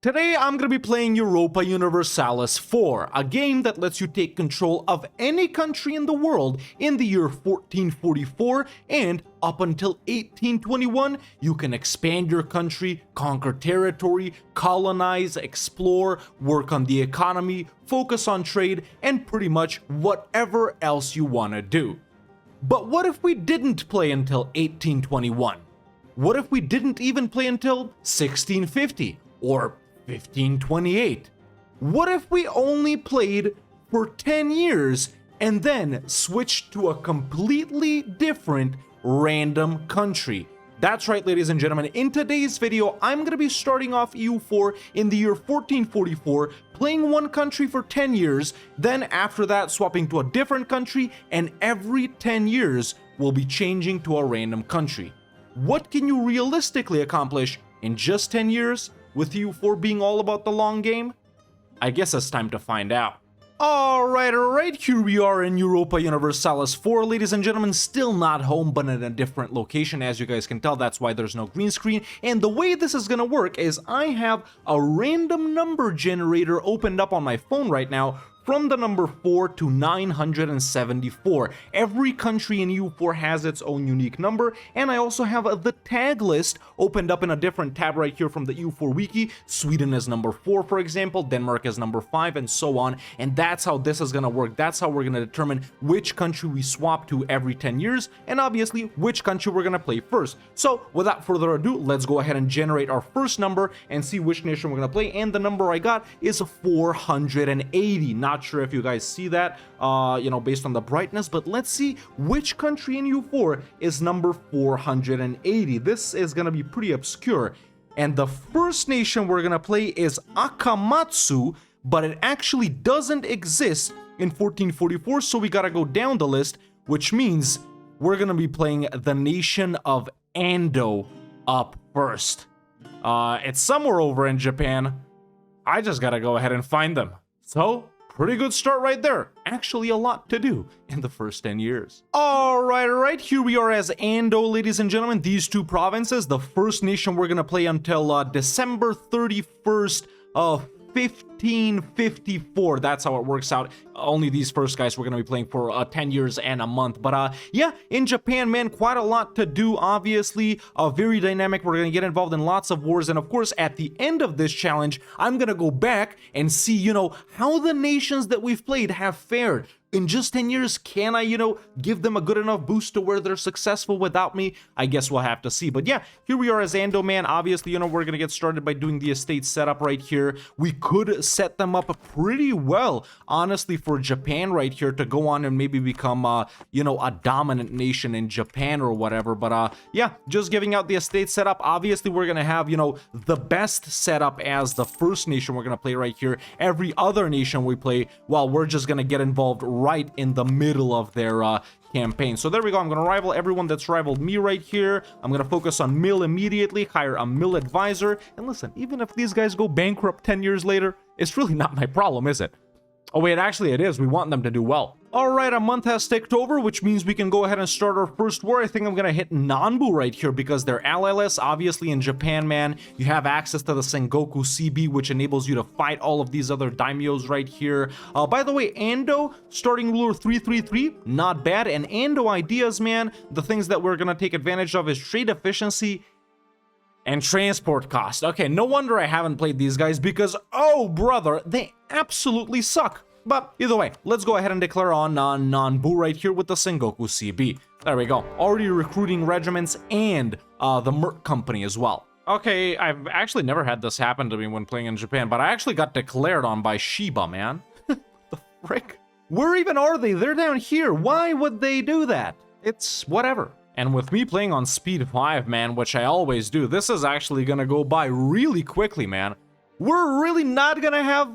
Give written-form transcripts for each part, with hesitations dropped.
Today I'm going to be playing Europa Universalis 4, a game that lets you take control of any country in the world in the year 1444, and up until 1821 you can expand your country, conquer territory, colonize, explore, work on the economy, focus on trade, and pretty much whatever else you want to do. But what if we didn't play until 1821? What if we didn't even play until 1650 or 1528? What if we only played for 10 years and then switched to a completely different random country? That's right, ladies and gentlemen. In today's video, I'm going to be starting off EU4 in the year 1444, playing one country for 10 years, then after that swapping to a different country, and every 10 years we'll be changing to a random country. What can you realistically accomplish in just 10 years? With EU4 being all about the long game? I guess it's time to find out. Alright, here we are in Europa Universalis 4, ladies and gentlemen, still not home, but in a different location, as you guys can tell. That's why there's no green screen, and the way this is gonna work is I have a random number generator opened up on my phone right now, from the number 4 to 974. Every country in EU4 has its own unique number, and I also have the tag list opened up in a different tab right here from the EU4 wiki. Sweden is number 4, for example, Denmark is number 5, and so on, and that's how this is gonna work. That's how we're gonna determine which country we swap to every 10 years, and obviously which country we're gonna play first. So without further ado, let's go ahead and generate our first number and see which nation we're gonna play, and the number I got is 480. Not sure if you guys see that, based on the brightness, but let's see which country in EU4 is number 480. This is gonna be pretty obscure, and the first nation we're gonna play is Akamatsu, but it actually doesn't exist in 1444, so we gotta go down the list, which means we're gonna be playing the nation of Ando up first. It's somewhere over in Japan. I just gotta go ahead and find them. So, pretty good start right there. Actually, a lot to do in the first 10 years. Alright, here we are as Ando, ladies and gentlemen. These two provinces, the first nation we're gonna play until December 31st of 1554. That's how it works out. Only these first guys we're gonna be playing for 10 years and a month. But yeah, in Japan, man, quite a lot to do, obviously. Very dynamic. We're gonna get involved in lots of wars, and of course at the end of this challenge I'm gonna go back and see, how the nations that we've played have fared. In just 10 years, can I, give them a good enough boost to where they're successful without me? I guess we'll have to see. But yeah, here we are as Ando, man. Obviously, we're going to get started by doing the estate setup right here. We could set them up pretty well, honestly, for Japan right here to go on and maybe become, a dominant nation in Japan or whatever. But yeah, just giving out the estate setup. Obviously, we're going to have, the best setup as the first nation we're going to play right here. Every other nation we play, well, we're just going to get involved right in the middle of their campaign. So there we go. I'm going to rival everyone that's rivaled me right here. I'm going to focus on mill immediately, hire a mill advisor. And listen, even if these guys go bankrupt 10 years later, it's really not my problem, is it? Oh wait, actually it is. We want them to do well. Alright, a month has ticked over, which means we can go ahead and start our first war. I think I'm gonna hit Nanbu right here because they're allyless. Obviously in Japan, man, you have access to the Sengoku CB, which enables you to fight all of these other daimyos right here. By the way, Ando, starting ruler 333, not bad. And Ando ideas, man, the things that we're gonna take advantage of is trade efficiency and transport cost. Okay, no wonder I haven't played these guys because, oh brother, they absolutely suck. But either way, let's go ahead and declare on Nanbu right here with the Sengoku CB. There we go. Already recruiting regiments and the Merc Company as well. Okay, I've actually never had this happen to me when playing in Japan, but I actually got declared on by Shiba, man. The frick? Where even are they? They're down here. Why would they do that? It's whatever. And with me playing on speed 5, man, which I always do, this is actually gonna go by really quickly, man. We're really not gonna have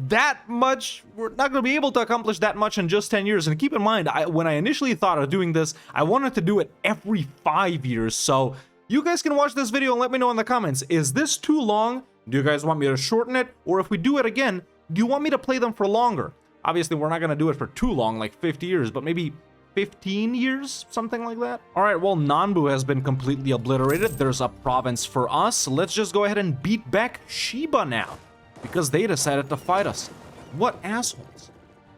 that much, we're not going to be able to accomplish that much in just 10 years. And keep in mind, when I initially thought of doing this, I wanted to do it every 5 years. So you guys can watch this video and let me know in the comments, is this too long? Do you guys want me to shorten it? Or if we do it again, do you want me to play them for longer? Obviously, we're not going to do it for too long, like 50 years, but maybe 15 years, something like that. All right, well, Nanbu has been completely obliterated. There's a province for us. Let's just go ahead and beat back Shiba now, because they decided to fight us. What assholes.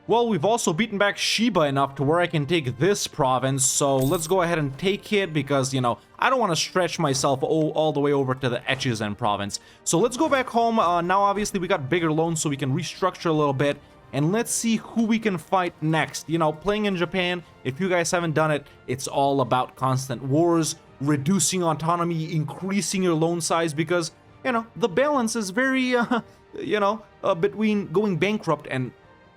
Well, we've also beaten back Shiba enough to where I can take this province, so let's go ahead and take it because, you know, I don't want to stretch myself all the way over to the Echizen province. So let's go back home. Now, obviously, we got bigger loans, so we can restructure a little bit, and let's see who we can fight next. You know, playing in Japan, if you guys haven't done it, it's all about constant wars, reducing autonomy, increasing your loan size, because, you know, the balance is very, between going bankrupt and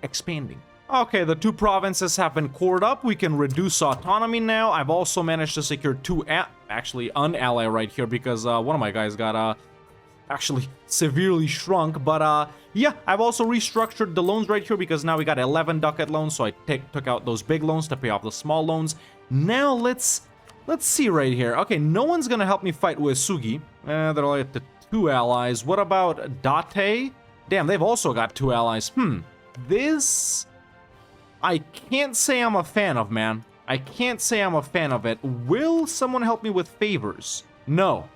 expanding. Okay, the two provinces have been cored up. We can reduce autonomy now. I've also managed to secure two, actually, an ally right here because one of my guys got actually severely shrunk. But yeah, I've also restructured the loans right here because now we got 11 ducat loans. So I took out those big loans to pay off the small loans. Now let's see right here. Okay, no one's gonna help me fight Uesugi. They're like the two allies. What about Date? Damn, they've also got two allies. This, I can't say I'm a fan of, man. I can't say I'm a fan of it. Will someone help me with favors? No.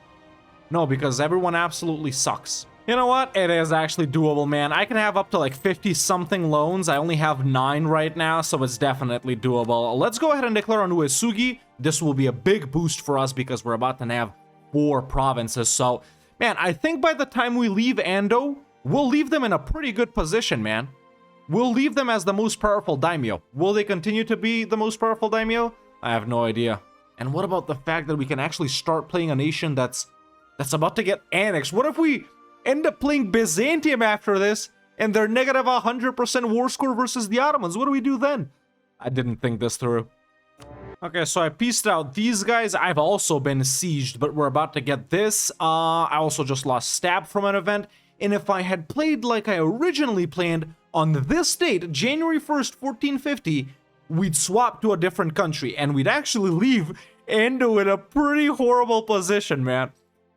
No, because everyone absolutely sucks. You know what? It is actually doable, man. I can have up to like 50-something loans. I only have 9 right now, so it's definitely doable. Let's go ahead and declare on Uesugi. This will be a big boost for us because we're about to have 4 provinces. So, man, I think by the time we leave Ando, we'll leave them in a pretty good position, man. We'll leave them as the most powerful daimyo. Will they continue to be the most powerful daimyo? I have no idea. And what about the fact that we can actually start playing a nation that's about to get annexed? What if we end up playing Byzantium after this and they're negative 100% war score versus the Ottomans? What do we do then? I didn't think this through. Okay, so I pieced out these guys. I've also been sieged, but we're about to get this. I also just lost stab from an event. And if I had played like I originally planned, on this date, January 1st, 1450, we'd swap to a different country, and we'd actually leave Ando in a pretty horrible position, man.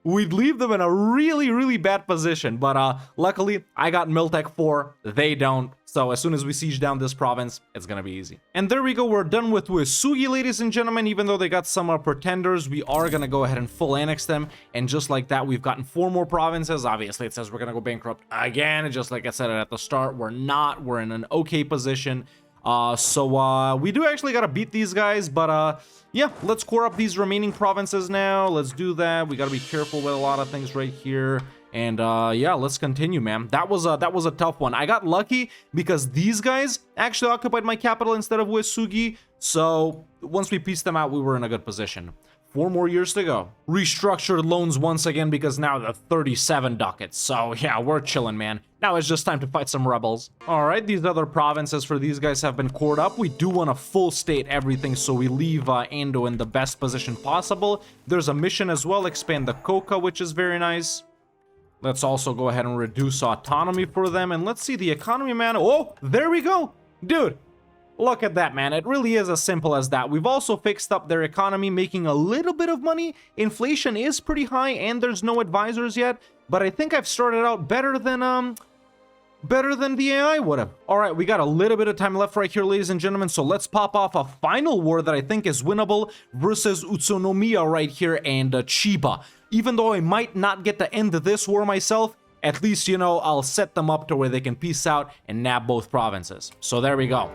We'd leave them in a really, really bad position, but luckily, I got Miltech 4, they don't, so as soon as we siege down this province, it's gonna be easy. And there we go, we're done with Uesugi, ladies and gentlemen. Even though they got some pretenders, we are gonna go ahead and full annex them, and just like that, we've gotten 4 more provinces. Obviously, it says we're gonna go bankrupt again, and just like I said at the start, we're not. We're in an okay position. So we do actually gotta beat these guys, but yeah, let's core up these remaining provinces now. Let's do that. We gotta be careful with a lot of things right here. And yeah, let's continue, man. That was a tough one. I got lucky because these guys actually occupied my capital instead of Uesugi. So once we pieced them out, we were in a good position. 4 more years to go. Restructured loans once again because now they're 37 ducats. So yeah, we're chilling, man. Now it's just time to fight some rebels. All right, these other provinces for these guys have been cored up. We do want to full state everything, so we leave Ando in the best position possible. There's a mission as well, expand the Coca, which is very nice. Let's also go ahead and reduce autonomy for them. And let's see the economy, man. Oh, there we go. Dude, look at that, man. It really is as simple as that. We've also fixed up their economy, making a little bit of money. Inflation is pretty high, and there's no advisors yet. But I think I've started out better than the AI would have. All right, we got a little bit of time left right here, ladies and gentlemen. So let's pop off a final war that I think is winnable versus Utsunomiya right here and Chiba. Even though I might not get to end this war myself, at least, you know, I'll set them up to where they can peace out and nab both provinces. So there we go.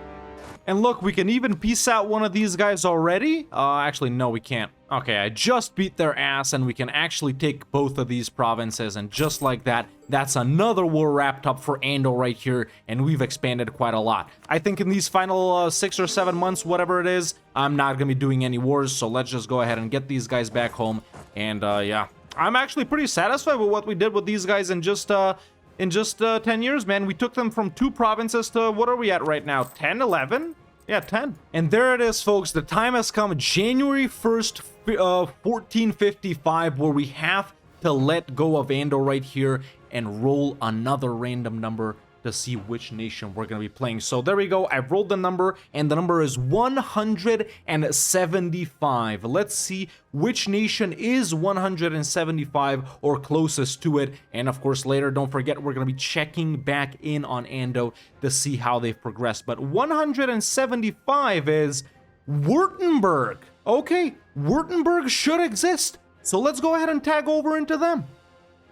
And look, we can even peace out one of these guys already. Actually, no, we can't. Okay, I just beat their ass, and we can actually take both of these provinces, and just like that, that's another war wrapped up for Ando right here, and we've expanded quite a lot. I think in these final 6 or 7 months, whatever it is, I'm not gonna be doing any wars, so let's just go ahead and get these guys back home, and yeah. I'm actually pretty satisfied with what we did with these guys in just 10 years, man. We took them from 2 provinces to, what are we at right now, 10, 11? Yeah, 10. And there it is, folks. The time has come, January 1st, 1455, where we have to let go of Ando right here and roll another random number to see which nation we're going to be playing. So there we go. I've rolled the number, and the number is 175. Let's see which nation is 175 or closest to it. And of course, later, don't forget, we're going to be checking back in on Ando to see how they've progressed. But 175 is Württemberg. Okay, Württemberg should exist. So let's go ahead and tag over into them.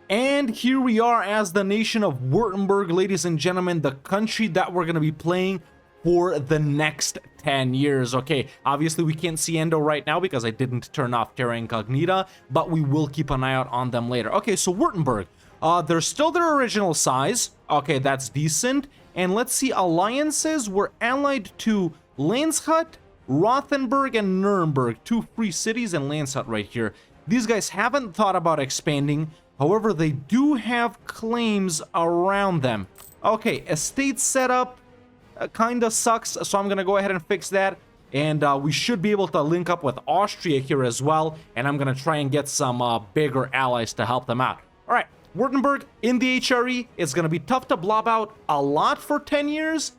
And here we are as the nation of Württemberg, ladies and gentlemen, the country that we're going to be playing for the next 10 years. Okay, obviously we can't see Endo right now because I didn't turn off Terra Incognita, but we will keep an eye out on them later. Okay, so Württemberg, they're still their original size. Okay, that's decent. And let's see, alliances, we're allied to Landshut, Rothenburg, and Nuremberg, 2 free cities, and Landshut right here. These guys haven't thought about expanding. However, they do have claims around them. Okay, estate setup kind of sucks, so I'm going to go ahead and fix that. And we should be able to link up with Austria here as well. And I'm going to try and get some bigger allies to help them out. All right, Württemberg in the HRE. It's going to be tough to blob out a lot for 10 years.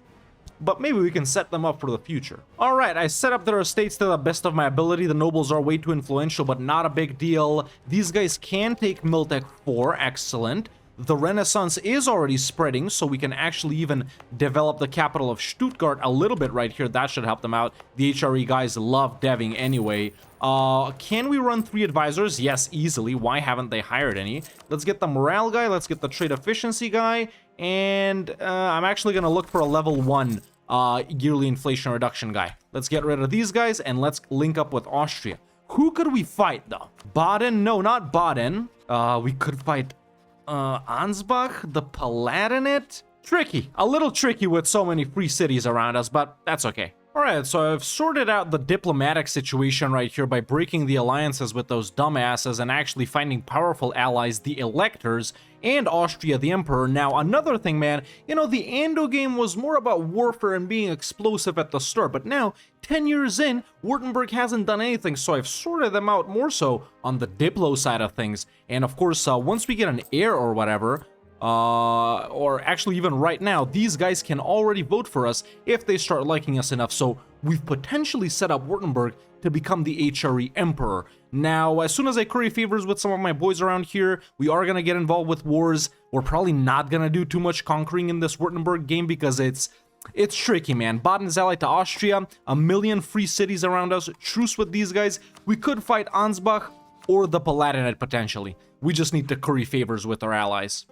But maybe we can set them up for the future. All right, I set up their estates to the best of my ability. The nobles are way too influential, but not a big deal. These guys can take Miltech 4, excellent. The Renaissance is already spreading, so we can actually even develop the capital of Stuttgart a little bit right here. That should help them out. The HRE guys love deving anyway. Can we run 3 advisors? Yes, easily. Why haven't they hired any? Let's get the morale guy. Let's get the trade efficiency guy. And I'm actually going to look for a level 1 yearly inflation reduction guy. Let's get rid of these guys and let's link up with Austria. Who could we fight though? Baden? No, not Baden. We could fight Ansbach, the Palatinate. Tricky. A little tricky with so many free cities around us, but that's okay. Alright, so I've sorted out the diplomatic situation right here by breaking the alliances with those dumbasses and actually finding powerful allies, the Electors, and Austria the Emperor. Now, another thing, man, you know, the Ando game was more about warfare and being explosive at the start, but now, 10 years in, Württemberg hasn't done anything, so I've sorted them out more so on the Diplo side of things. And of course, once we get an heir or whatever, or actually even right now, these guys can already vote for us if they start liking us enough. So we've potentially set up Württemberg to become the HRE Emperor. Now, as soon as I curry favors with some of my boys around here, we are going to get involved with wars. We're probably not going to do too much conquering in this Württemberg game because it's tricky, man. Baden's allied to Austria, a million free cities around us, truce with these guys. We could fight Ansbach or the Palatinate potentially. We just need to curry favors with our allies.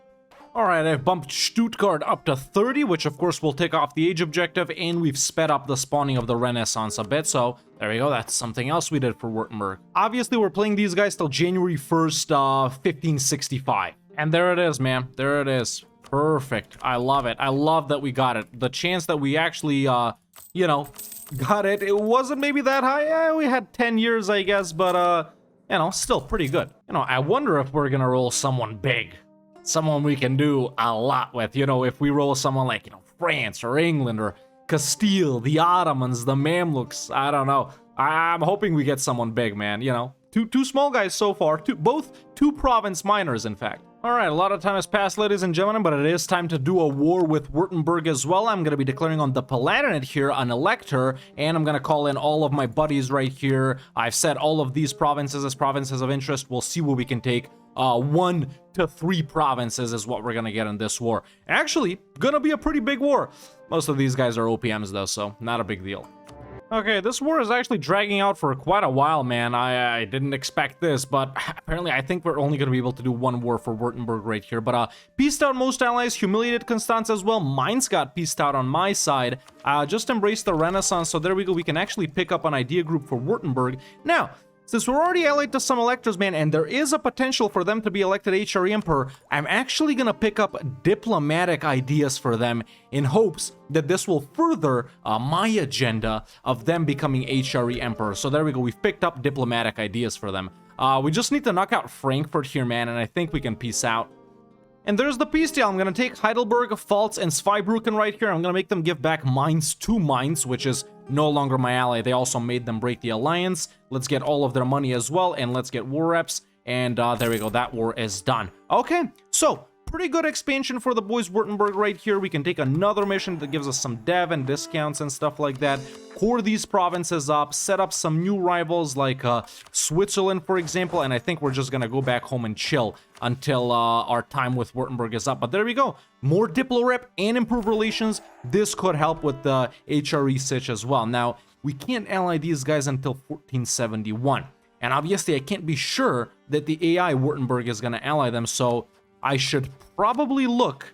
Alright, I've bumped Stuttgart up to 30, which of course will take off the age objective, and we've sped up the spawning of the Renaissance a bit, so there we go, that's something else we did for Württemberg. Obviously, we're playing these guys till January 1st, 1565. And there it is, man, there it is. Perfect, I love it. I love that we got it. The chance that we actually, you know, got it, it wasn't maybe that high. Yeah, we had 10 years, I guess, but, you know, still pretty good. You know, I wonder if we're gonna roll someone big. Someone we can do a lot with, you know, if we roll someone like, you know, France or England or Castile, the Ottomans, the Mamluks, I don't know. I'm hoping we get someone big, man, you know. Two small guys so far, both two province minors, in fact. All right, a lot of time has passed, ladies and gentlemen, but it is time to do a war with Württemberg as well. I'm going to be declaring on the Palatinate here an elector, and I'm going to call in all of my buddies right here. I've set all of these provinces as provinces of interest. We'll see what we can take. 1 to 3 provinces is what we're going to get in this war. Actually, going to be a pretty big war. Most of these guys are OPMs though, so not a big deal. Okay, this war is actually dragging out for quite a while, man. I didn't expect this, but apparently I think we're only going to be able to do 1 war for Württemberg right here. But peaced out most allies, humiliated Constance as well. Mine's got peaced out on my side. Just embraced the Renaissance, so there we go. We can actually pick up an idea group for Württemberg. Now, since we're already allied to some electors, man, and there is a potential for them to be elected HRE Emperor, I'm actually going to pick up diplomatic ideas for them in hopes that this will further my agenda of them becoming HRE Emperor. So there we go. We've picked up diplomatic ideas for them. We just need to knock out Frankfurt here, man, and I think we can peace out. And there's the peace deal. I'm going to take Heidelberg, Pfalz, and Zweibrücken right here. I'm going to make them give back Mainz to Mainz, which is no longer my ally. They also made them break the alliance. Let's get all of their money as well, and let's get war reps. And there we go. That war is done. Okay, so pretty good expansion for the boys Württemberg right here. We can take another mission that gives us some dev and discounts and stuff like that. Core these provinces up, set up some new rivals like Switzerland, for example, and I think we're just gonna go back home and chill until our time with Württemberg is up. But there we go. More Diplo rep and improve relations. This could help with the HRE sitch as well. Now, we can't ally these guys until 1471. And obviously, I can't be sure that the AI Württemberg is going to ally them, so I should probably look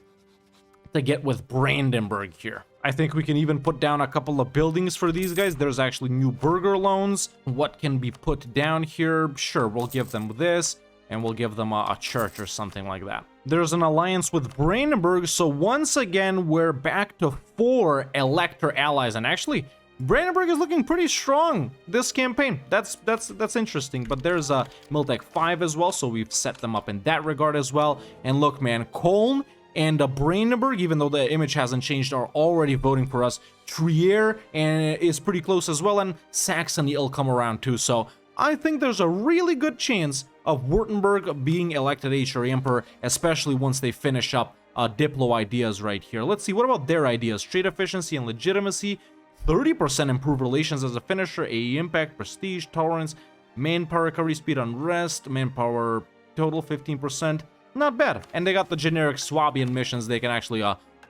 to get with Brandenburg here. I think we can even put down a couple of buildings for these guys. There's actually new burger loans. What can be put down here? Sure, we'll give them this, and we'll give them a church or something like that. There's an alliance with Brandenburg, so once again, we're back to 4 elector allies, and actually, Brandenburg is looking pretty strong this campaign. That's interesting. But there's a Miltech 5 as well, so we've set them up in that regard as well. And look, man, Köln and Brandenburg, even though the image hasn't changed, are already voting for us. Trier is pretty close as well, and Saxony will come around too. So I think there's a really good chance of Württemberg being elected HRE Emperor, especially once they finish up Diplo ideas right here. Let's see, what about their ideas? Trade efficiency and legitimacy. 30% improved relations as a finisher, AE impact, prestige, tolerance, manpower, recovery speed, unrest, manpower total 15%. Not bad. And they got the generic Swabian missions. They can actually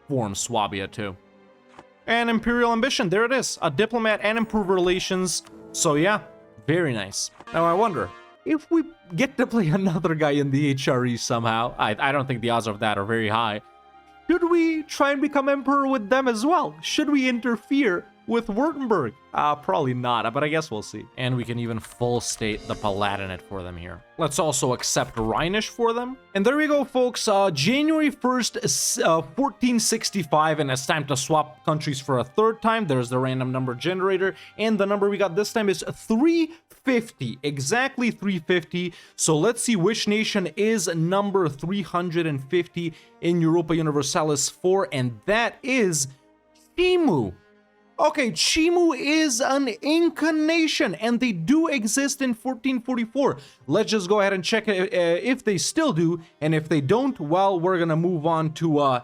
form Swabia too. And Imperial Ambition, there it is. A diplomat and improved relations. So yeah, very nice. Now I wonder, if we get to play another guy in the HRE somehow, I don't think the odds of that are very high, should we try and become emperor with them as well? Should we interfere with Württemberg? Probably not, but I guess we'll see. And we can even full state the Palatinate for them here. Let's also accept Rhinish for them. And there we go, folks. January 1st, 1465, and it's time to swap countries for a third time. There's the random number generator, and the number we got this time is 350, exactly 350. So let's see which nation is number 350 in Europa Universalis 4, and that is Chimu. Okay, Chimu is an Inca nation, and they do exist in 1444. Let's just go ahead and check if they still do, and if they don't, well, we're gonna move on to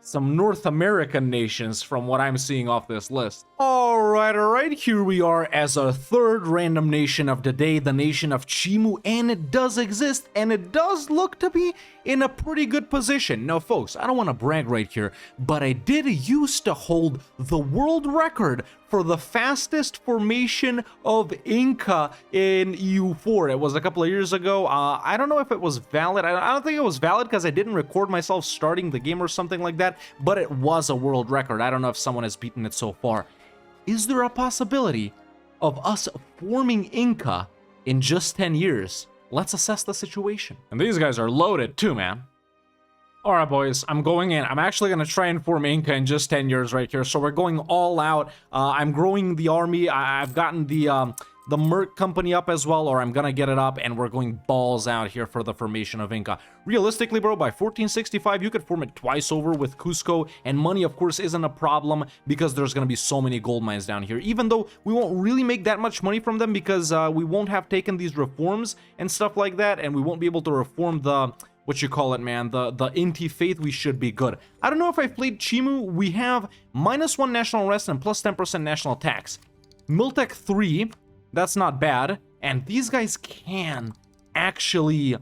some North American nations from what I'm seeing off this list. All right, here we are as a third random nation of the day, the nation of Chimu, and it does exist, and it does look to be in a pretty good position. Now, folks, I don't want to brag right here, but I did used to hold the world record for the fastest formation of Inca in EU4. It was a couple of years ago. I don't know if it was valid. I don't think it was valid because I didn't record myself starting the game or something like that, but it was a world record. I don't know if someone has beaten it so far. Is there a possibility of us forming Inca in just 10 years? Let's assess the situation. And these guys are loaded too, man. All right, boys, I'm going in. I'm actually going to try and form Inca in just 10 years right here. So we're going all out. I'm growing the army. I've gotten the Merc company up as well, or I'm going to get it up, and we're going balls out here for the formation of Inca. Realistically, bro, by 1465, you could form it twice over with Cusco, and money, of course, isn't a problem because there's going to be so many gold mines down here, even though we won't really make that much money from them because we won't have taken these reforms and stuff like that, and we won't be able to reform the... what you call it, man, the Inti faith. We should be good. I don't know if I played Chimu. We have -1 national arrest and plus 10% national tax. Miltech 3, that's not bad. And these guys can actually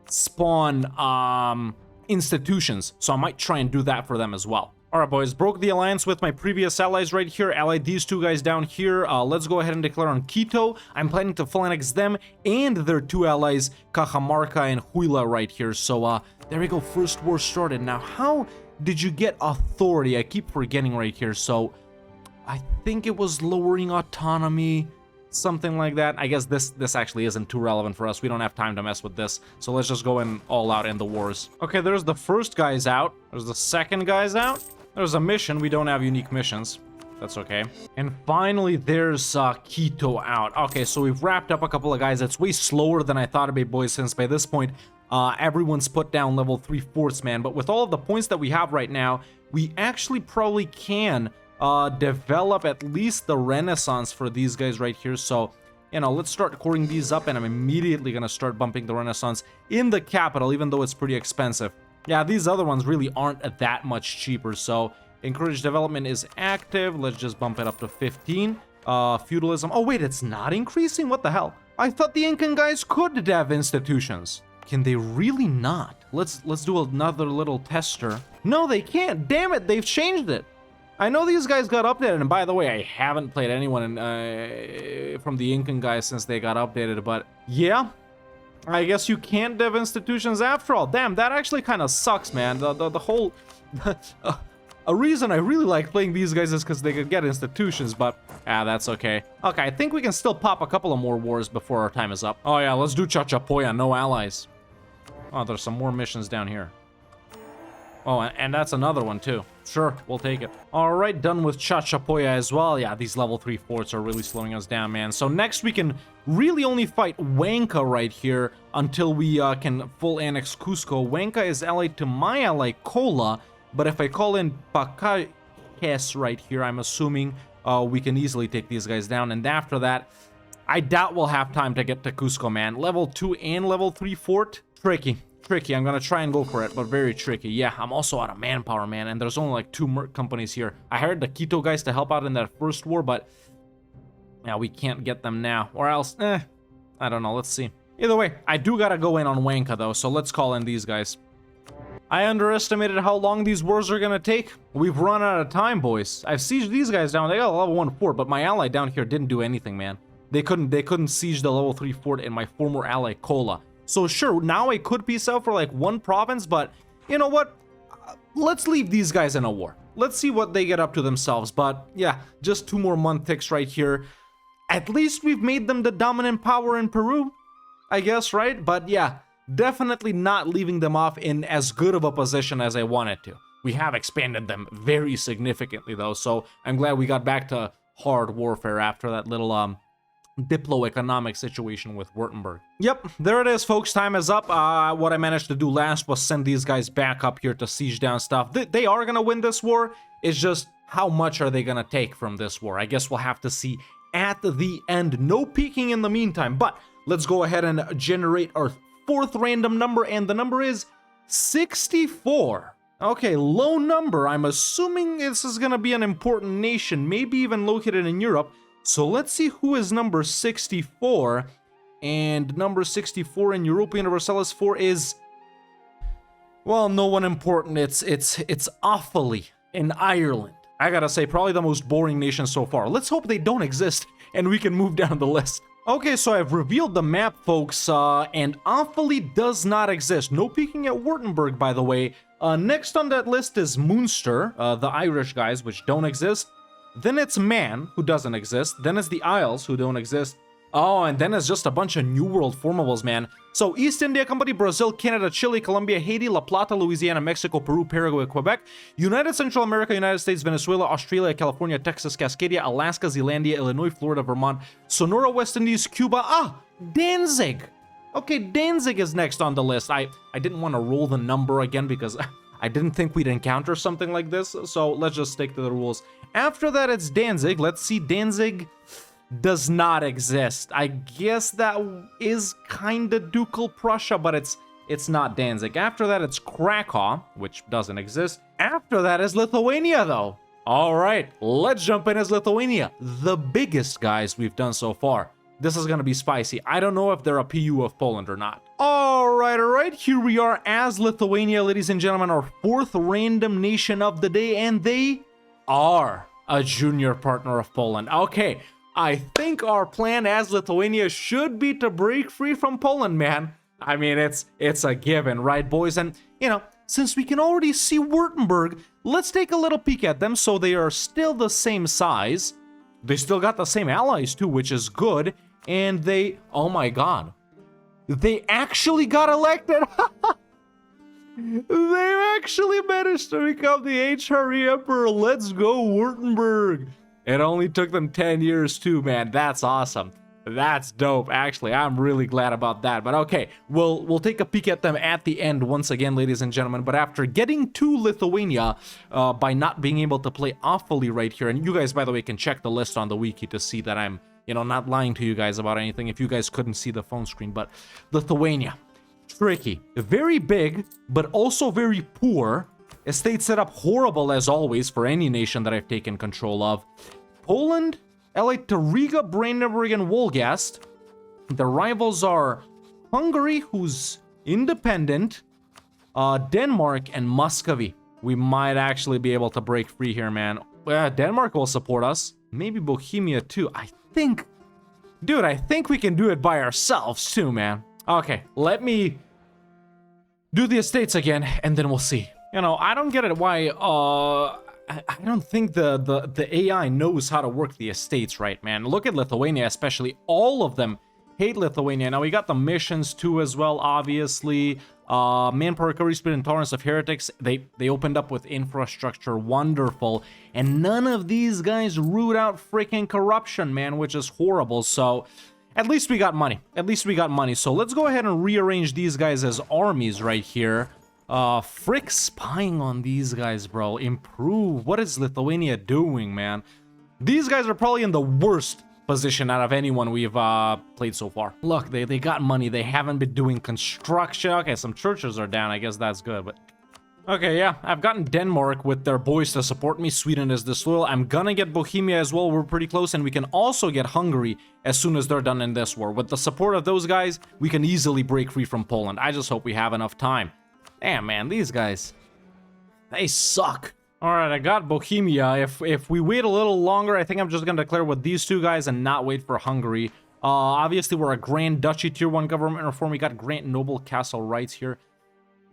spawn institutions. So I might try and do that for them as well. All right, boys, broke the alliance with my previous allies right here. Allied these two guys down here. Let's go ahead and declare on Quito. I'm planning to phalanx them and their two allies, Cajamarca and Huila right here. So there we go, first war started. Now, how did you get authority? I keep forgetting right here. So I think it was lowering autonomy, something like that. I guess this actually isn't too relevant for us. We don't have time to mess with this. So let's just go in all out in the wars. Okay, there's the first guys out. There's the second guys out. There's a mission. We don't have unique missions. That's okay. And finally, there's Quito out. Okay, so we've wrapped up a couple of guys. It's way slower than I thought it'd be, boys, since by this point, everyone's put down level 3/4, man. But with all of the points that we have right now, we actually probably can develop at least the Renaissance for these guys right here. So, you know, let's start coring these up, and I'm immediately going to start bumping the Renaissance in the capital, even though it's pretty expensive. Yeah, these other ones really aren't that much cheaper, so encourage development is active. Let's just bump it up to 15. Feudalism. Oh, wait, it's not increasing? What the hell? I thought the Incan guys could have institutions. Can they really not? Let's do another little tester. No, they can't. Damn it, they've changed it. I know these guys got updated, and by the way, I haven't played anyone from the Incan guys since they got updated, but yeah, I guess you can't dev institutions after all. Damn, that actually kind of sucks, man. The whole... a reason I really like playing these guys is because they could get institutions, but that's okay. Okay, I think we can still pop a couple of more wars before our time is up. Oh yeah, let's do Chachapoya, no allies. Oh, there's some more missions down here. Oh, and that's another one too. Sure, we'll take it. All right, done with Chachapoya as well. Yeah, these level 3 forts are really slowing us down, man. So next we can really only fight Huanca right here until we can full annex Cusco. Huanca is allied to my ally Cola, but if I call in Pacajes right here, I'm assuming we can easily take these guys down. And after that, I doubt we'll have time to get to Cusco, man. Level 2 and level 3 fort, tricky. I'm gonna try and go for it, but very tricky. Yeah, I'm also out of manpower, man, and there's only like 2 merc companies here. I hired the Quito guys to help out in that first war, but yeah, we can't get them now. Or else, I don't know, let's see. Either way, I do gotta go in on Huanca though, so let's call in these guys. I underestimated how long these wars are gonna take. We've run out of time, boys. I've sieged these guys down. They got a level 1 fort, but my ally down here didn't do anything, man. They couldn't siege the level 3 fort in my former ally Cola. So sure, now I could peace out for like 1 province, but you know what? Let's leave these guys in a war. Let's see what they get up to themselves. But yeah, just 2 more month ticks right here. At least we've made them the dominant power in Peru, I guess, right? But yeah, definitely not leaving them off in as good of a position as I wanted to. We have expanded them very significantly though, so I'm glad we got back to hard warfare after that little diplo-economic situation with Württemberg. Yep, there it is, folks. Time is up. What I managed to do last was send these guys back up here to siege down stuff. They are gonna win this war. It's just how much are they gonna take from this war? I guess we'll have to see at the end. No peeking in the meantime, but let's go ahead and generate our 4th random number, and the number is 64. Okay, low number. I'm assuming this is gonna be an important nation, maybe even located in Europe. So let's see who is number 64, and number 64 in Europa Universalis 4 is, well, no one important. It's awfully in Ireland. I gotta say, probably the most boring nation so far. Let's hope they don't exist and we can move down the list. Okay, so I've revealed the map, folks, and awfully does not exist. No peeking at Württemberg, by the way. Next on that list is Munster, the Irish guys, which don't exist. Then it's Man, who doesn't exist. Then it's the Isles, who don't exist. Oh, and then it's just a bunch of New World formables, man. So East India Company, Brazil, Canada, Chile, Colombia, Haiti, La Plata, Louisiana, Mexico, Peru, Paraguay, Quebec, United Central America, United States, Venezuela, Australia, California, Texas, Cascadia, Alaska, Zealandia, Illinois, Florida, Vermont, Sonora, West Indies, Cuba. Danzig. Okay, Danzig is next on the list. I didn't want to roll the number again because I didn't think we'd encounter something like this, so let's just stick to the rules. After that, it's Danzig. Let's see, Danzig does not exist. I guess that is kinda Ducal Prussia, but it's not Danzig. After that, it's Krakow, which doesn't exist. After that is Lithuania, though. All right, let's jump in as Lithuania. The biggest guys we've done so far. This is gonna be spicy. I don't know if they're a PU of Poland or not. All right, here we are as Lithuania, ladies and gentlemen, our 4th random nation of the day, and they are a junior partner of Poland. Okay, I think our plan as Lithuania should be to break free from Poland, man. I mean, it's a given, right, boys? And, you know, since we can already see Württemberg, let's take a little peek at them. So they are still the same size. They still got the same allies, too, which is good. And they, oh my god, they actually got elected. They've actually managed to become the HRE Emperor. Let's go, Württemberg. It only took them 10 years too, man. That's awesome. That's dope, actually. I'm really glad about that. But okay, we'll take a peek at them at the end once again, ladies and gentlemen. But after getting to Lithuania, by not being able to play awfully right here, and you guys, by the way, can check the list on the wiki to see that I'm, you know, not lying to you guys about anything if you guys couldn't see the phone screen. But Lithuania, tricky. Very big, but also very poor. Estate setup horrible as always for any nation that I've taken control of. Poland, allied to Riga, Brandenburg, and Wolgast. The rivals are Hungary, who's independent, Denmark, and Muscovy. We might actually be able to break free here, man. Denmark will support us. Maybe Bohemia too. Dude, I think we can do it by ourselves too, man. Okay, let me do the estates again, and then we'll see. You know, I don't get it why, I don't think the AI knows how to work the estates right, man. Look at Lithuania especially. All of them hate Lithuania. Now, we got the missions too as well, obviously. Manpower recovery speed and tolerance of heretics. They opened up with infrastructure. Wonderful. And none of these guys root out freaking corruption, man, which is horrible. So at least we got money. At least we got money. So let's go ahead and rearrange these guys as armies right here. Frick spying on these guys, bro. Improve. What is Lithuania doing, man? These guys are probably in the worst position out of anyone we've played so far. Look, they got money. They haven't been doing construction. Okay, some churches are down. I guess that's good, but... Okay, yeah, I've gotten Denmark with their boys to support me. Sweden is disloyal. I'm gonna get Bohemia as well. We're pretty close, and we can also get Hungary as soon as they're done in this war. With the support of those guys, we can easily break free from Poland. I just hope we have enough time. Damn, man, these guys, they suck. All right, I got Bohemia. If we wait a little longer, I think I'm just gonna declare with these two guys and not wait for Hungary. Obviously, we're a Grand Duchy Tier 1 government reform. We got Grant Noble Castle rights here.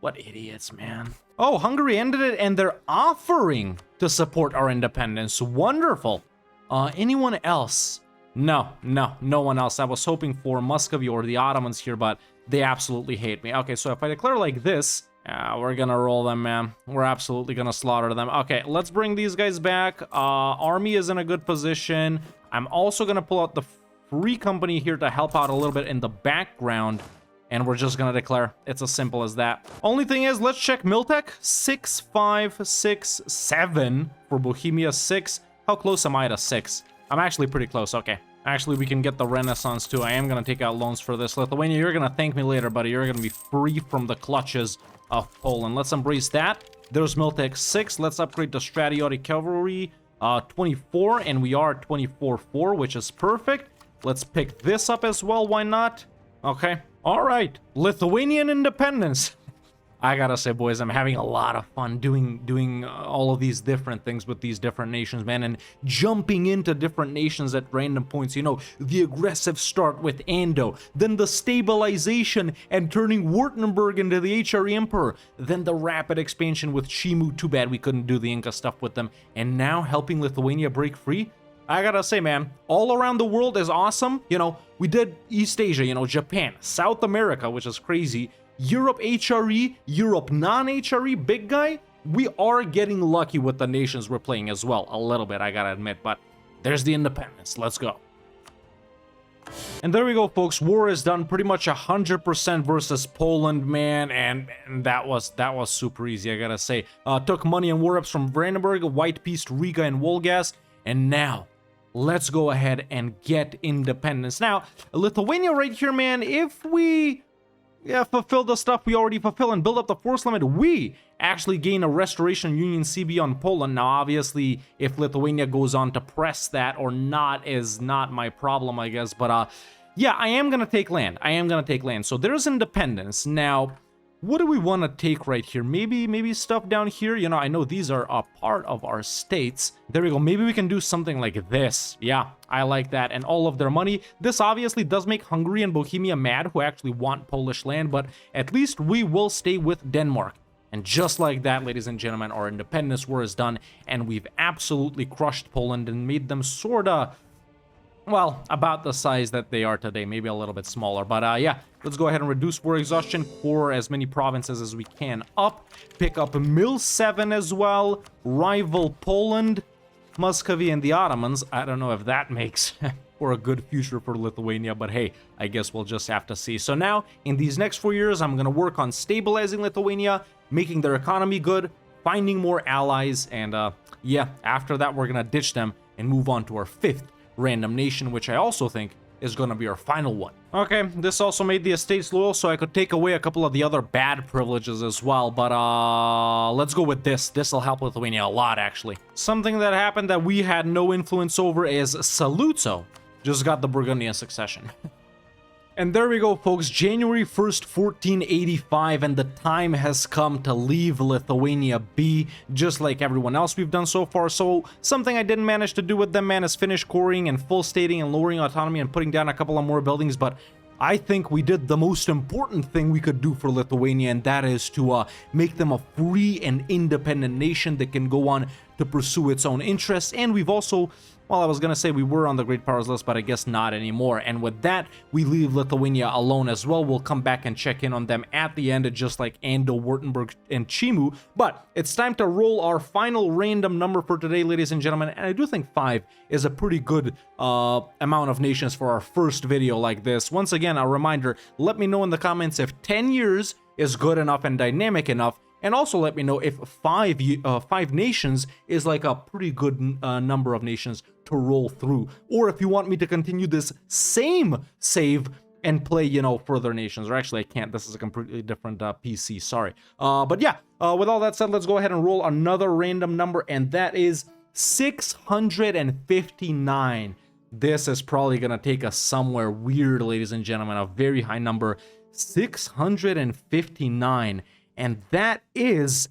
What idiots, man. Oh, Hungary ended it, and they're offering to support our independence. Wonderful. Anyone else? No one else. I was hoping for Muscovy or the Ottomans here, but they absolutely hate me. Okay, so if I declare like this, we're gonna roll them, man. We're absolutely gonna slaughter them. Okay, let's bring these guys back. Army is in a good position. I'm also gonna pull out the Free Company here to help out a little bit in the background. And we're just gonna declare. It's as simple as that. Only thing is, let's check Miltech. 6, 5, 6, 7 for Bohemia 6. How close am I to 6? I'm actually pretty close. Okay. Actually, we can get the Renaissance too. I am gonna take out loans for this. Lithuania, you're gonna thank me later, buddy. You're gonna be free from the clutches of Poland. Let's embrace that. There's Miltech 6. Let's upgrade the Stratiotic Cavalry 24, and we are 24-4, which is perfect. Let's pick this up as well. Why not? Okay. All right, Lithuanian independence. I gotta say, boys, I'm having a lot of fun doing all of these different things with these different nations, man, and jumping into different nations at random points. You know, the aggressive start with Ando, then the stabilization and turning Württemberg into the HRE Emperor, then the rapid expansion with Shimu. Too bad we couldn't do the Inca stuff with them, and now helping Lithuania break free. I gotta say, man, all around the world is awesome. You know, we did East Asia, you know, Japan, South America, which is crazy. Europe HRE, Europe non-HRE, big guy. We are getting lucky with the nations we're playing as well, a little bit, I gotta admit, but there's the independence. Let's go. And there we go, folks. War is done. Pretty much 100% versus Poland, man, and that was super easy, I gotta say. Took money and war ups from Brandenburg, White Peace, Riga, and Wolgast, and now let's go ahead and get independence. Now, Lithuania right here, man, if we fulfill the stuff we already fulfill and build up the force limit, we actually gain a Restoration Union CB on Poland. Now, obviously, if Lithuania goes on to press that or not is not my problem, I guess. But, yeah, I am going to take land. So there's independence. Now, what do we want to take right here? Maybe stuff down here. You know, I know these are a part of our states. There we go. Maybe we can do something like this. Yeah, I like that. And all of their money. This obviously does make Hungary and Bohemia mad, who actually want Polish land, but at least we will stay with Denmark. And just like that, ladies and gentlemen, our independence war is done, and we've absolutely crushed Poland and made them sorta, well, about the size that they are today, maybe a little bit smaller. But yeah, let's go ahead and reduce war exhaustion, core as many provinces as we can up, pick up Mil 7 as well, rival Poland, Muscovy, and the Ottomans. I don't know if that makes for a good future for Lithuania, but hey, I guess we'll just have to see. So now, in these next 4 years, I'm going to work on stabilizing Lithuania, making their economy good, finding more allies, and yeah, after that, we're going to ditch them and move on to our 5th random nation, which I also think is going to be our final one. Okay, this also made the estates loyal, so I could take away a couple of the other bad privileges as well, but let's go with this. This will help Lithuania a lot, actually. Something that happened that we had no influence over is Saluzzo just got the Burgundian succession. And there we go, folks, January 1st, 1485, and the time has come to leave Lithuania be, just like everyone else we've done so far. So something I didn't manage to do with them, man, is finish coring and full stating and lowering autonomy and putting down a couple of more buildings, but I think we did the most important thing we could do for Lithuania, and that is to make them a free and independent nation that can go on to pursue its own interests. And we've also, well, I was gonna say we were on the Great Powers list, but I guess not anymore. And with that, we leave Lithuania alone as well. We'll come back and check in on them at the end, just like Ando, Württemberg, and Chimu. But it's time to roll our final random number for today, ladies and gentlemen. And I do think 5 is a pretty good amount of nations for our first video like this. Once again, a reminder, let me know in the comments if 10 years is good enough and dynamic enough. And also let me know if 5 nations is like a pretty good number of nations to roll through. Or if you want me to continue this same save and play, you know, further nations. Or actually, I can't. This is a completely different PC. Sorry. But yeah, with all that said, let's go ahead and roll another random number. And that is 659. This is probably going to take us somewhere weird, ladies and gentlemen. A very high number. 659. And that is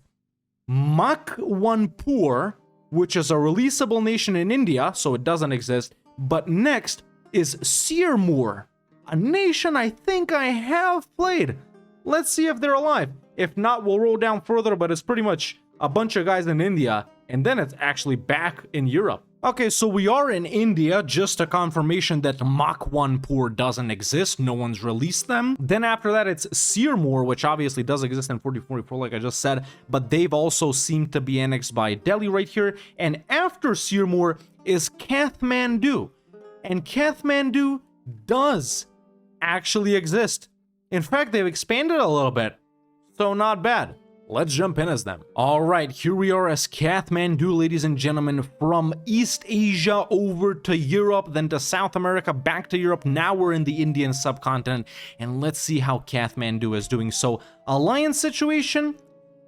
Makwanpur, which is a releasable nation in India, so it doesn't exist. But next is Sirmur, a nation I think I have played. Let's see if they're alive. If not, we'll roll down further, but it's pretty much a bunch of guys in India, and then it's actually back in Europe. Okay, so we are in India, just a confirmation that Makwanpur doesn't exist, no one's released them. Then after that, it's Sirmur, which obviously does exist in 1444, like I just said, but they've also seemed to be annexed by Delhi right here. And after Sirmur is Kathmandu, and Kathmandu does actually exist. In fact, they've expanded a little bit, so not bad. Let's jump in as them. All right, here we are as Kathmandu, ladies and gentlemen, from East Asia over to Europe, then to South America, back to Europe. Now we're in the Indian subcontinent, and let's see how Kathmandu is doing. So, alliance situation,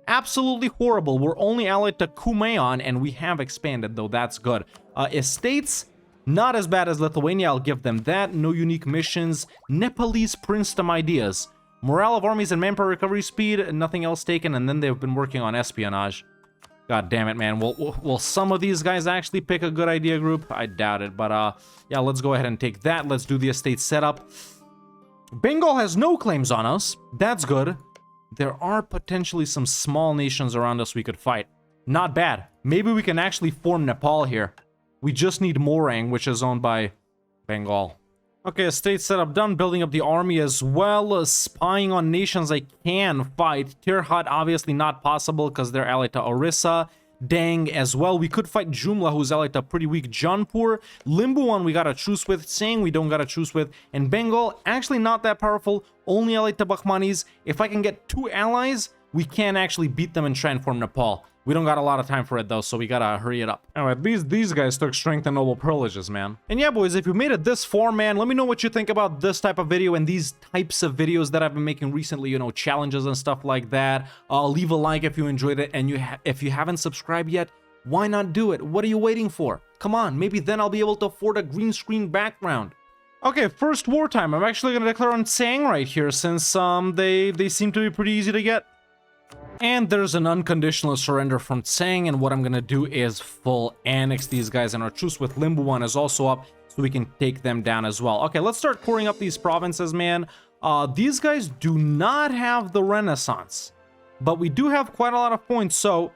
absolutely horrible. We're only allied to Kumaon, and we have expanded, though that's good. Estates, not as bad as Lithuania, I'll give them that. No unique missions. Nepalese princedom ideas. Morale of armies and manpower recovery speed, nothing else taken, and then they've been working on espionage. God damn it, man. Will some of these guys actually pick a good idea group? I doubt it, but yeah, let's go ahead and take that. Let's do the estate setup. Bengal has no claims on us. That's good. There are potentially some small nations around us we could fight. Not bad. Maybe we can actually form Nepal here. We just need Morang, which is owned by Bengal. Okay, estate setup done, building up the army as well as spying on nations I can fight. Tirhat, obviously not possible because they're allied to Orissa. Dang as well. We could fight Jumla, who's allied to pretty weak Jaunpur. Limbuan, we got a truce with. Tsang, we don't got a truce with. And Bengal, actually not that powerful, only allied to Bahmanis. If I can get 2 allies, we can actually beat them and transform Nepal. We don't got a lot of time for it though, so we gotta hurry it up. Alright, these guys took strength and noble privileges, man. And yeah, boys, if you made it this far, man, let me know what you think about this type of video and these types of videos that I've been making recently, you know, challenges and stuff like that. Leave a like if you enjoyed it, and if you haven't subscribed yet, why not do it? What are you waiting for? Come on, maybe then I'll be able to afford a green screen background. Okay, first wartime. I'm actually gonna declare on Tsang right here, since they seem to be pretty easy to get. And there's an unconditional surrender from Tsang, and what I'm gonna do is full annex these guys, and our truce with Limbuan is also up, so we can take them down as well. Okay, let's start pouring up these provinces, man. These guys do not have the Renaissance, but we do have quite a lot of points, so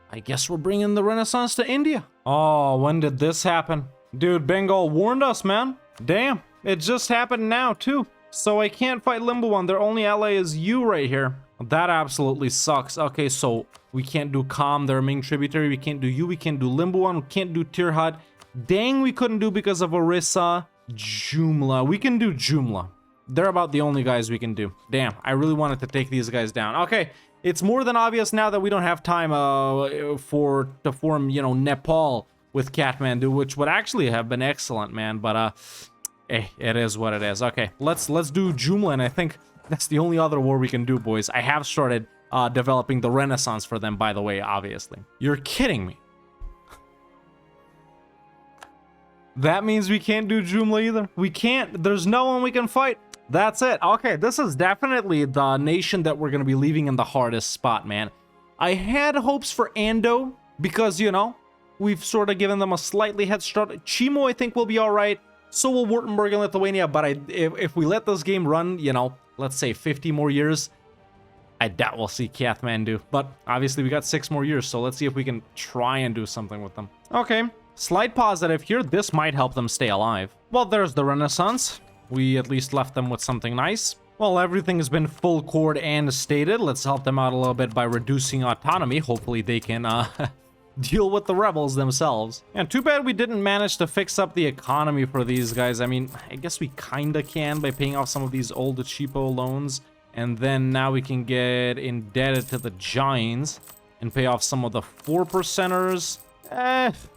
I guess we're bringing the Renaissance to India. Oh, when did this happen? Dude, Bengal warned us, man. Damn, it just happened now, too. So I can't fight Limbuan, their only ally is you right here. That absolutely sucks. Okay, so we can't do Kham, their main tributary. We can't do you. We can't do Limbuan. We can't do Tirhat. Dang, we couldn't do because of Orissa. Jumla. We can do Jumla. They're about the only guys we can do. Damn, I really wanted to take these guys down. Okay, it's more than obvious now that we don't have time to form, you know, Nepal with Kathmandu, which would actually have been excellent, man. But it is what it is. Okay, let's do Jumla, and I think that's the only other war we can do, boys. I have started developing the Renaissance for them, by the way, obviously. You're kidding me. That means we can't do Jumla either. We can't. There's no one we can fight. That's it. Okay, this is definitely the nation that we're going to be leaving in the hardest spot, man. I had hopes for Ando because, you know, we've sort of given them a slightly head start. Chimo, I think, will be all right. So will Württemberg and Lithuania. But if we let this game run, you know, let's say 50 more years, I doubt we'll see Kathmandu. But obviously, we got 6 more years. So let's see if we can try and do something with them. Okay, slight positive here. This might help them stay alive. Well, there's the Renaissance. We at least left them with something nice. Well, everything has been full chord and stated. Let's help them out a little bit by reducing autonomy. Hopefully they can deal with the rebels themselves. And too bad we didn't manage to fix up the economy for these guys. I mean, I guess we kinda can by paying off some of these old cheapo loans. And then now we can get indebted to the Giants and pay off some of the 4%ers.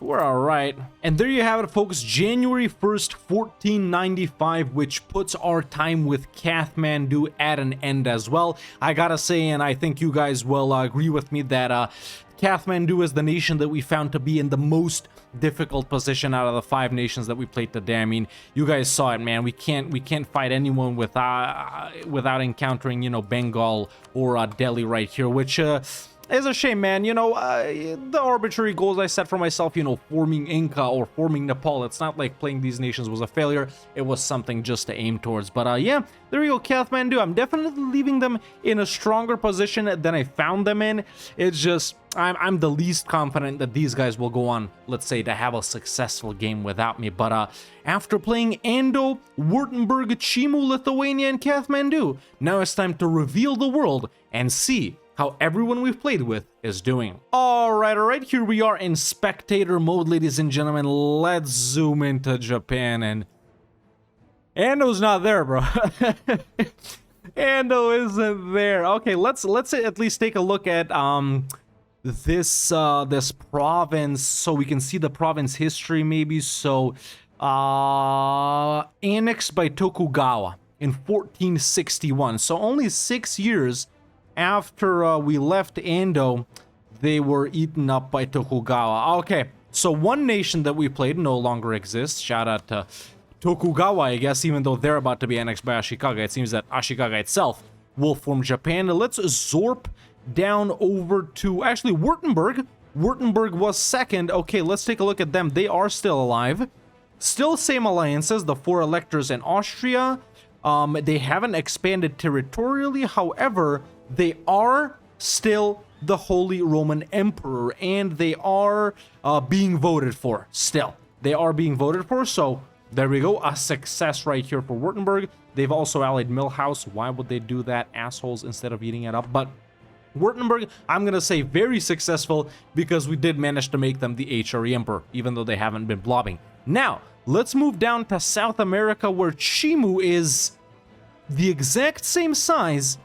We're all right. And there you have it, folks. January 1st, 1495, which puts our time with Kathmandu at an end as well. I gotta say, and I think you guys will agree with me, that Kathmandu is the nation that we found to be in the most difficult position out of the 5 nations that we played today. I mean, you guys saw it, man. We can't fight anyone without encountering, you know, Bengal or Delhi right here, which it's a shame, man. You know, the arbitrary goals I set for myself, you know, forming Inca or forming Nepal, it's not like playing these nations was a failure. It was something just to aim towards. But yeah, there you go, Kathmandu. I'm definitely leaving them in a stronger position than I found them in. It's just, I'm the least confident that these guys will go on, let's say, to have a successful game without me. But after playing Ando, Württemberg, Chimu, Lithuania, and Kathmandu, now it's time to reveal the world and see how everyone we've played with is doing. All right, here we are in spectator mode, ladies and gentlemen. Let's zoom into Japan, and Ando's not there, bro. Ando isn't there. Okay, let's at least take a look at this province so we can see the province history maybe. So annexed by Tokugawa in 1461. So only 6 years after we left Ando, they were eaten up by Tokugawa. Okay, so one nation that we played no longer exists. Shout out to Tokugawa, I guess, even though they're about to be annexed by Ashikaga. It seems that Ashikaga itself will form Japan. Let's zorp down over to, actually, Württemberg. Württemberg was second. Okay, let's take a look at them. They are still alive. Still same alliances, the 4 electors in Austria. They haven't expanded territorially, however, they are still the Holy Roman Emperor, and they are being voted for still. They are being voted for, so there we go. A success right here for Württemberg. They've also allied Milhouse. Why would they do that, assholes, instead of eating it up? But Württemberg, I'm going to say very successful because we did manage to make them the HRE Emperor, even though they haven't been blobbing. Now, let's move down to South America, where Chimu is the exact same size,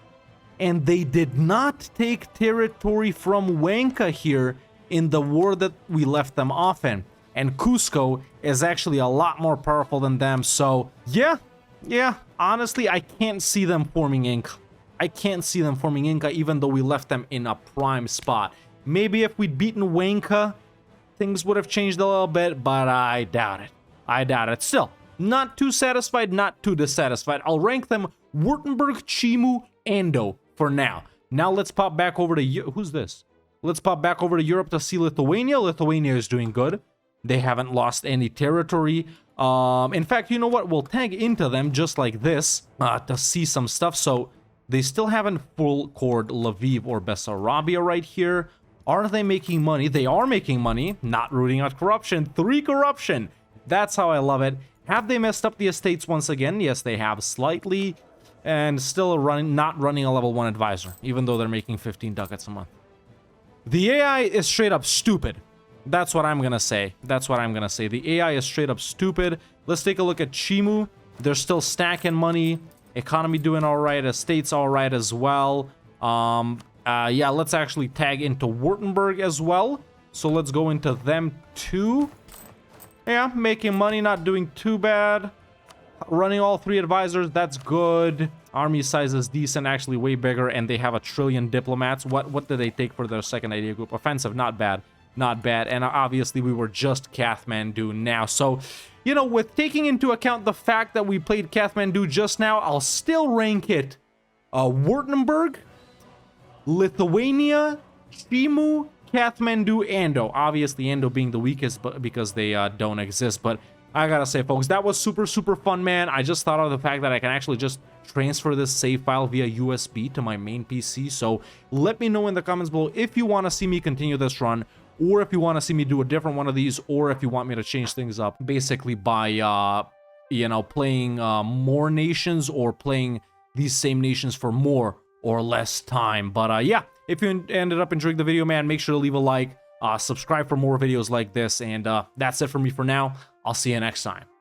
and they did not take territory from Huanca here in the war that we left them off in. And Cusco is actually a lot more powerful than them, so yeah, honestly, I can't see them forming Inca. I can't see them forming Inca, even though we left them in a prime spot. Maybe if we'd beaten Huanca, things would have changed a little bit, but I doubt it. I doubt it. Still, not too satisfied, not too dissatisfied. I'll rank them Württemberg, Chimu, Ando for now. Now let's pop back over to... Who's this? Let's pop back over to Europe to see Lithuania. Lithuania is doing good. They haven't lost any territory. In fact, you know what? We'll tag into them just like this to see some stuff. So they still haven't full cored Lviv or Bessarabia right here. Are they making money? They are making money. Not rooting out corruption. 3 corruption. That's how I love it. Have they messed up the estates once again? Yes, they have slightly. And still not running a level 1 advisor, even though they're making 15 ducats a month. The AI is straight up stupid. That's what I'm gonna say. That's what I'm gonna say. The AI is straight up stupid. Let's take a look at Chimu. They're still stacking money. Economy doing all right. Estates all right as well. Yeah, let's actually tag into Württemberg as well. So let's go into them too. Yeah, making money, not doing too bad. Running all 3 advisors, that's good. Army size is decent, actually way bigger, and they have 1 trillion diplomats. What did they take for their second idea group? Offensive, not bad. not bad. And obviously we were just Kathmandu now. So, you know, with taking into account the fact that we played Kathmandu just now, I'll still rank it Württemberg, Lithuania, Shimu, Kathmandu, Ando. Obviously Ando being the weakest, but because they don't exist. But I gotta say, folks, that was super fun, man. I just thought of the fact that I can actually just transfer this save file via USB to my main PC. So let me know in the comments below if you want to see me continue this run, or if you want to see me do a different one of these, or if you want me to change things up basically by you know, playing more nations, or playing these same nations for more or less time. But yeah, if you ended up enjoying the video, man, make sure to leave a like, subscribe for more videos like this, and that's it for me for now. I'll see you next time.